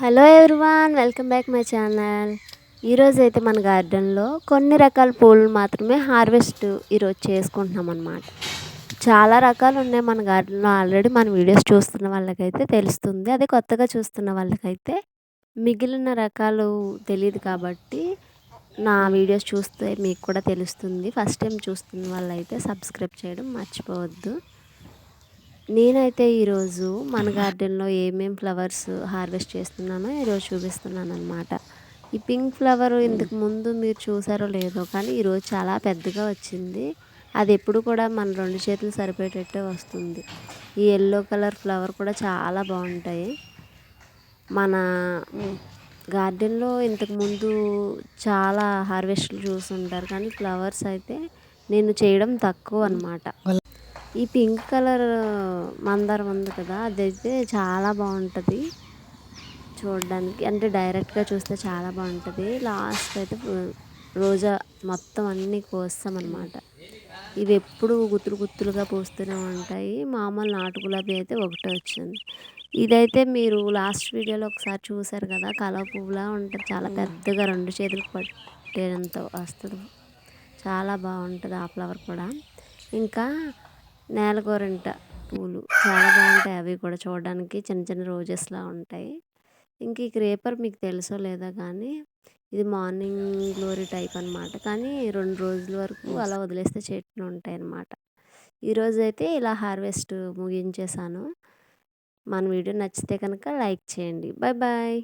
Hello everyone, welcome back my channel. ఈరోజైతే మన గార్డెన్లో కొన్ని రకాల పూలు మాత్రమే హార్వెస్ట్ ఈరోజు చేసుకుంటున్నాం అన్నమాట. చాలా రకాలు ఉన్నాయి మన గార్డెన్లో. ఆల్రెడీ మన వీడియోస్ చూస్తున్న వాళ్ళకైతే తెలుస్తుంది. అదే కొత్తగా చూస్తున్న వాళ్ళకైతే మిగిలిన రకాలు తెలియదు కాబట్టి నా వీడియోస్ చూస్తే మీకు కూడా తెలుస్తుంది. ఫస్ట్ టైం చూస్తున్న వాళ్ళైతే సబ్స్క్రైబ్ చేయడం మర్చిపోవద్దు. నేనైతే ఈరోజు మన గార్డెన్లో ఏమేం ఫ్లవర్స్ హార్వెస్ట్ చేస్తున్నానో ఈరోజు చూపిస్తున్నాను అనమాట. ఈ పింక్ ఫ్లవర్ ఇంతకు ముందు మీరు చూసారో లేదో కానీ ఈరోజు చాలా పెద్దగా వచ్చింది. అది ఎప్పుడు కూడా మన 2 చేతులు సరిపోయేటట్టే వస్తుంది. ఈ ఎల్లో కలర్ ఫ్లవర్ కూడా చాలా బాగుంటాయి. మన గార్డెన్లో ఇంతకుముందు చాలా హార్వెస్ట్లు చూసుంటారు కానీ ఫ్లవర్స్ అయితే నేను చేయడం తక్కువ అనమాట. ఈ పింక్ కలర్ మందారం ఉంది కదా, అదైతే చాలా బాగుంటుంది చూడడానికి. అంటే డైరెక్ట్గా చూస్తే చాలా బాగుంటుంది. లాస్ట్ అయితే రోజా మొత్తం అన్నీ కోస్తామన్నమాట. ఇవి ఎప్పుడు గుత్తులు గుత్తులుగా పూస్తూనే ఉంటాయి. మామూలు నాటు గులాబీ అయితే ఒకటే వచ్చింది. ఇదైతే మీరు లాస్ట్ వీడియోలో ఒకసారి చూసారు కదా, కలవ పువ్వులా ఉంటుంది. చాలా పెద్దగా 2 చేతులకు పట్టేంత వస్తుంది. చాలా బాగుంటుంది ఆ ఫ్లవర్ కూడా. ఇంకా నేలగోరింట పూలు చాలా బాగుంటాయి. అవి కూడా చూడడానికి చిన్న చిన్న రోజెస్లా ఉంటాయి. ఇంక ఈ క్రేపర్ మీకు తెలుసో లేదో కానీ ఇది మార్నింగ్ గ్లోరీ టైప్ అనమాట. కానీ 2 రోజుల వరకు అలా వదిలేస్తే చెట్లు ఉంటాయి అన్నమాట. ఈరోజు అయితే ఇలా హార్వెస్ట్ ముగించేసాను. మన వీడియో నచ్చితే కనుక లైక్ చేయండి. Bye bye.